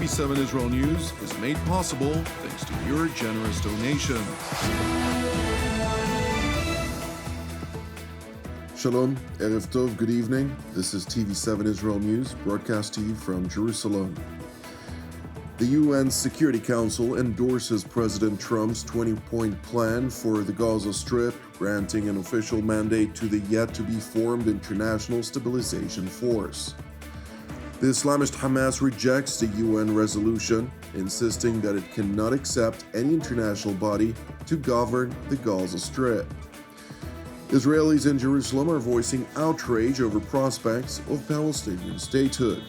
TV7 Israel News is made possible thanks to your generous donations. Shalom, Erev Tov, good evening. This is TV7 Israel News, broadcast to you from Jerusalem. The UN Security Council endorses President Trump's 20-point plan for the Gaza Strip, granting an official mandate to the yet-to-be-formed International Stabilization Force. The Islamist Hamas rejects the UN resolution, insisting that it cannot accept any international body to govern the Gaza Strip. Israelis in Jerusalem are voicing outrage over prospects of Palestinian statehood.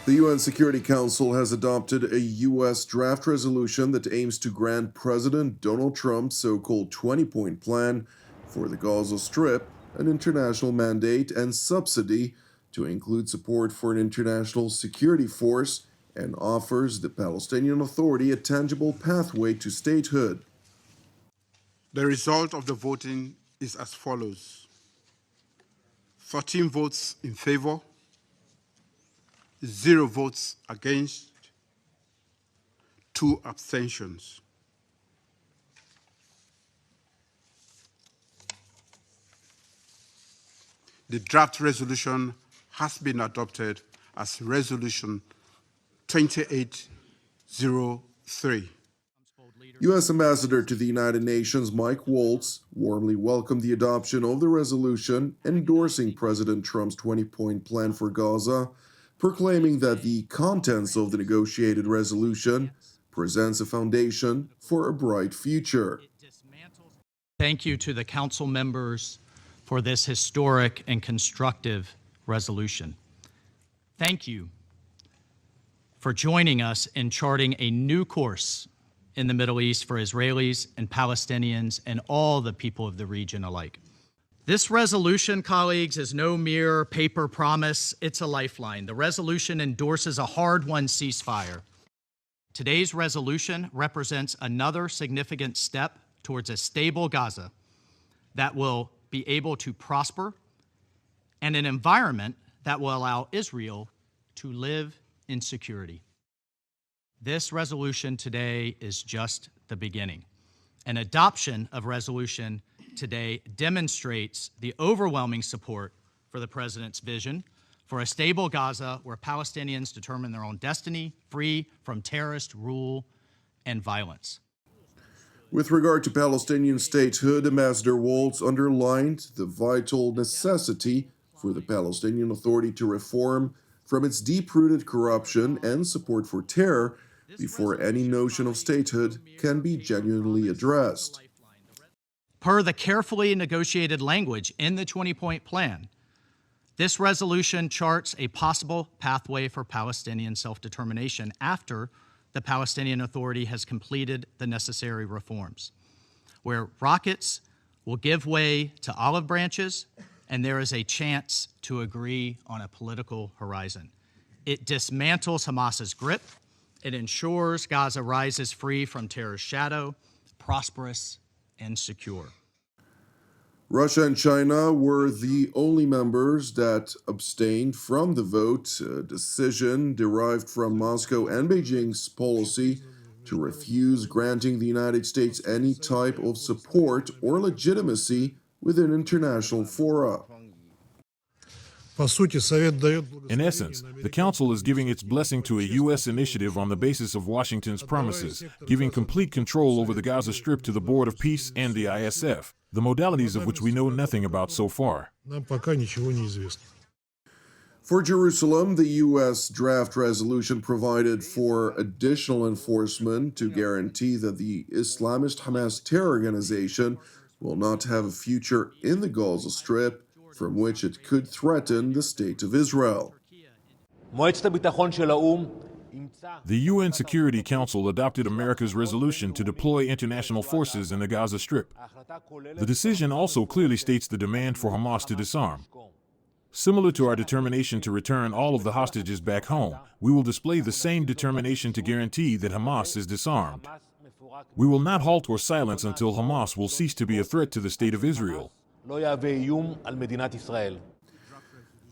The UN Security Council has adopted a U.S. draft resolution that aims to grant President Donald Trump's so-called 20-point plan for the Gaza Strip an international mandate and subsidy to include support for an international security force and offers the Palestinian Authority a tangible pathway to statehood. The result of the voting is as follows: 13 votes in favor, 0 votes against, 2 abstentions. The draft resolution has been adopted as Resolution 2803. U.S. Ambassador to the United Nations Mike Waltz warmly welcomed the adoption of the resolution endorsing President Trump's 20-point plan for Gaza, proclaiming that the contents of the negotiated resolution presents a foundation for a bright future. Thank you to the Council members for this historic and constructive resolution. Thank you for joining us in charting a new course in the Middle East for Israelis and Palestinians and all the people of the region alike. This resolution, colleagues, is no mere paper promise, it's a lifeline. The resolution endorses a hard-won ceasefire. Today's resolution represents another significant step towards a stable Gaza that will be able to prosper and an environment that will allow Israel to live in security. This resolution today is just the beginning. An adoption of resolution today demonstrates the overwhelming support for the President's vision for a stable Gaza where Palestinians determine their own destiny, free from terrorist rule and violence. With regard to Palestinian statehood, Ambassador Waltz underlined the vital necessity for the Palestinian Authority to reform from its deep-rooted corruption and support for terror before any notion of statehood can be genuinely addressed. Per the carefully negotiated language in the 20-point plan, this resolution charts a possible pathway for Palestinian self-determination after the Palestinian Authority has completed the necessary reforms, where rockets will give way to olive branches and there is a chance to agree on a political horizon. It dismantles Hamas's grip. It ensures Gaza rises free from terror's shadow, prosperous and secure. Russia and China were the only members that abstained from the vote, a decision derived from Moscow and Beijing's policy to refuse granting the United States any type of support or legitimacy within international fora. In essence, the Council is giving its blessing to a U.S. initiative on the basis of Washington's promises, giving complete control over the Gaza Strip to the Board of Peace and the ISF, the modalities of which we know nothing about so far. For Jerusalem, the U.S. draft resolution provided for additional enforcement to guarantee that the Islamist Hamas terror organization will not have a future in the Gaza Strip, from which it could threaten the state of Israel. The UN Security Council adopted America's resolution to deploy international forces in the Gaza Strip. The decision also clearly states the demand for Hamas to disarm. Similar to our determination to return all of the hostages back home, we will display the same determination to guarantee that Hamas is disarmed. We will not halt or silence until Hamas will cease to be a threat to the state of Israel.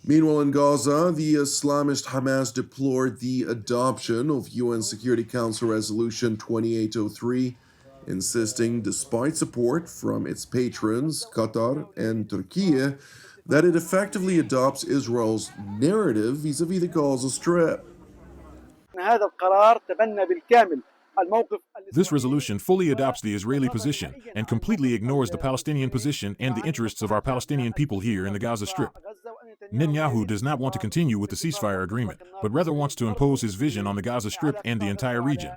Meanwhile, in Gaza, the Islamist Hamas deplored the adoption of UN Security Council Resolution 2803, insisting, despite support from its patrons, Qatar and Turkey, that it effectively adopts Israel's narrative vis-à-vis the Gaza Strip. This resolution fully adopts the Israeli position and completely ignores the Palestinian position and the interests of our Palestinian people here in the Gaza Strip. Netanyahu does not want to continue with the ceasefire agreement, but rather wants to impose his vision on the Gaza Strip and the entire region.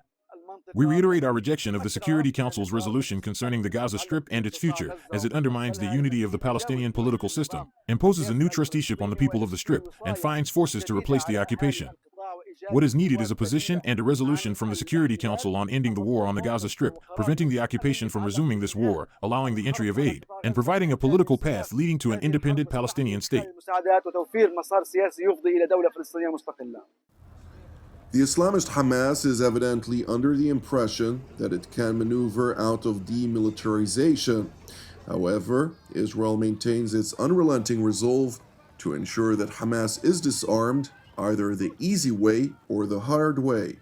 We reiterate our rejection of the Security Council's resolution concerning the Gaza Strip and its future, as it undermines the unity of the Palestinian political system, imposes a new trusteeship on the people of the Strip, and finds forces to replace the occupation. What is needed is a position and a resolution from the Security Council on ending the war on the Gaza Strip, preventing the occupation from resuming this war, allowing the entry of aid, and providing a political path leading to an independent Palestinian state. The Islamist Hamas is evidently under the impression that it can maneuver out of demilitarization. However, Israel maintains its unrelenting resolve to ensure that Hamas is disarmed either the easy way or the hard way.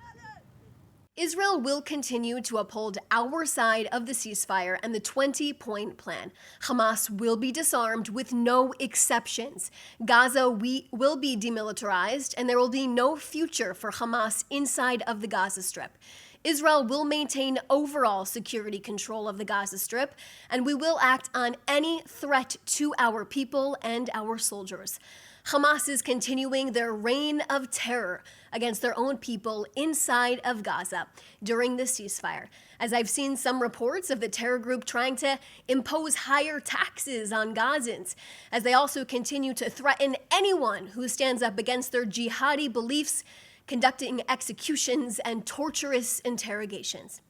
Israel will continue to uphold our side of the ceasefire and the 20-point plan. Hamas will be disarmed with no exceptions. Gaza will be demilitarized, and there will be no future for Hamas inside of the Gaza Strip. Israel will maintain overall security control of the Gaza Strip, and we will act on any threat to our people and our soldiers. Hamas is continuing their reign of terror against their own people inside of Gaza during the ceasefire, as I've seen some reports of the terror group trying to impose higher taxes on Gazans, as they also continue to threaten anyone who stands up against their jihadi beliefs, conducting executions and torturous interrogations.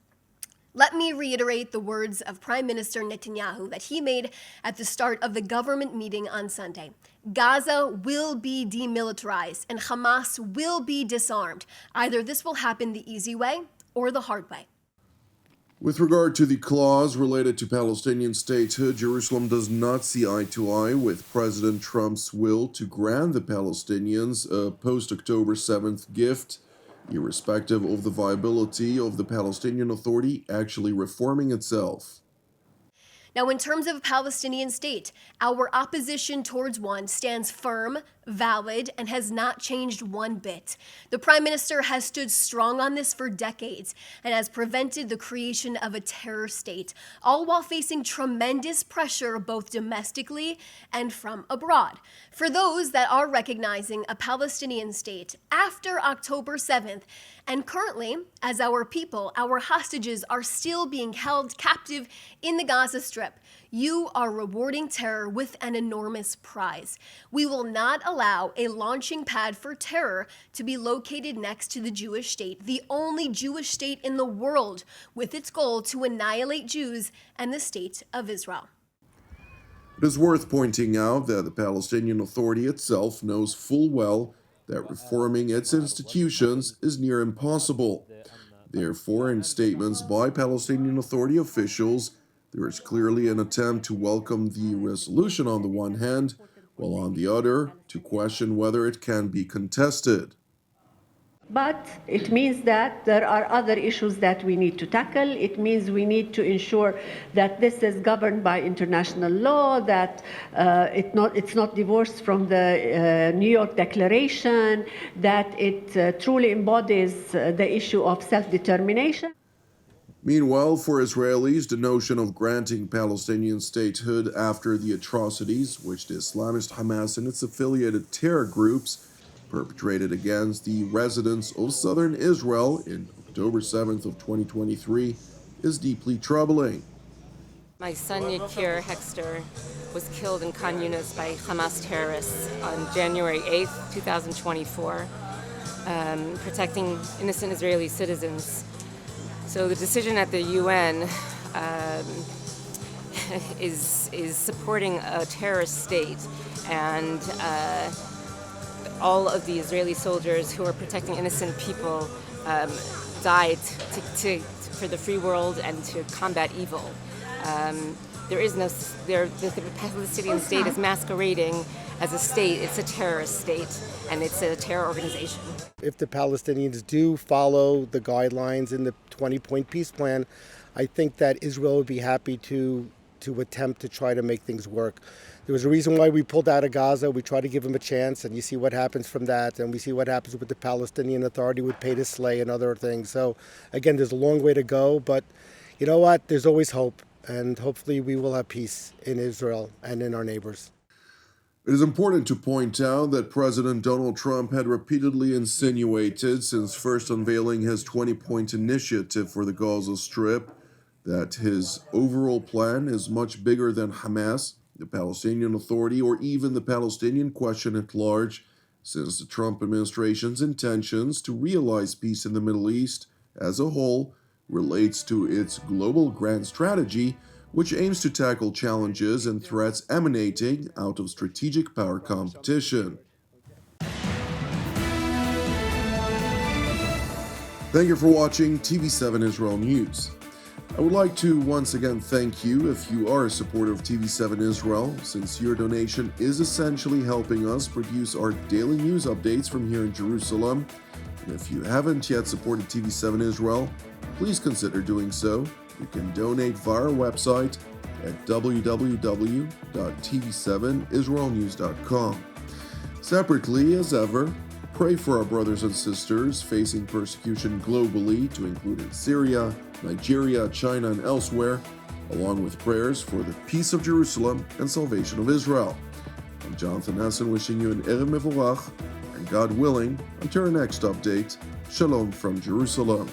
Let me reiterate the words of Prime Minister Netanyahu that he made at the start of the government meeting on Sunday. Gaza will be demilitarized and Hamas will be disarmed. Either this will happen the easy way or the hard way. With regard to the clause related to Palestinian statehood, Jerusalem does not see eye to eye with President Trump's will to grant the Palestinians a post-October 7th gift, irrespective of the viability of the Palestinian Authority actually reforming itself. Now, in terms of a Palestinian state, our opposition towards one stands firm, valid, and has not changed one bit. The Prime Minister has stood strong on this for decades and has prevented the creation of a terror state, all while facing tremendous pressure both domestically and from abroad. For those that are recognizing a Palestinian state after October 7th, and currently, as our people, our hostages are still being held captive in the Gaza Strip, you are rewarding terror with an enormous prize. We will not allow a launching pad for terror to be located next to the Jewish state, the only Jewish state in the world, with its goal to annihilate Jews and the state of Israel. It is worth pointing out that the Palestinian Authority itself knows full well that reforming its institutions is near impossible. Therefore, in statements by Palestinian Authority officials, there is clearly an attempt to welcome the resolution on the one hand, while on the other, to question whether it can be contested. But it means that there are other issues that we need to tackle. It means we need to ensure that this is governed by international law, that it's not divorced from the New York Declaration, that it truly embodies the issue of self-determination. Meanwhile, for Israelis, the notion of granting Palestinian statehood after the atrocities which the Islamist Hamas and its affiliated terror groups perpetrated against the residents of southern Israel in October 7th of 2023 is deeply troubling. My son Yakir Hexter was killed in Khan Yunis by Hamas terrorists on January 8th, 2024, protecting innocent Israeli citizens. So the decision at the UN is supporting a terrorist state, and all of the Israeli soldiers who are protecting innocent people died for the free world and to combat evil. there is no, the Palestinian state is masquerading as a state. It's a terrorist state, and it's a terror organization. If the Palestinians do follow the guidelines in the 20-point peace plan, I think that Israel would be happy to attempt to try to make things work. There was a reason why we pulled out of Gaza. We tried to give them a chance, and you see what happens from that, and we see what happens with the Palestinian Authority with pay to slay and other things. So, again, there's a long way to go, but you know what? There's always hope, and hopefully we will have peace in Israel and in our neighbors. It is important to point out that President Donald Trump had repeatedly insinuated since first unveiling his 20-point initiative for the Gaza Strip that his overall plan is much bigger than Hamas, the Palestinian Authority, or even the Palestinian question at large, since the Trump administration's intentions to realize peace in the Middle East as a whole relates to its global grand strategy, which aims to tackle challenges and threats emanating out of strategic power competition. Thank you for watching TV7 Israel News. I would like to once again thank you if you are a supporter of TV7 Israel, since your donation is essentially helping us produce our daily news updates from here in Jerusalem. And if you haven't yet supported TV7 Israel, please consider doing so. You can donate via our website at www.tv7israelnews.com. Separately, as ever, pray for our brothers and sisters facing persecution globally, to include in Syria, Nigeria, China, and elsewhere, along with prayers for the peace of Jerusalem and salvation of Israel. I'm Jonathan Hessen, wishing you an Erev Mevorach, and God willing, until our next update, Shalom from Jerusalem.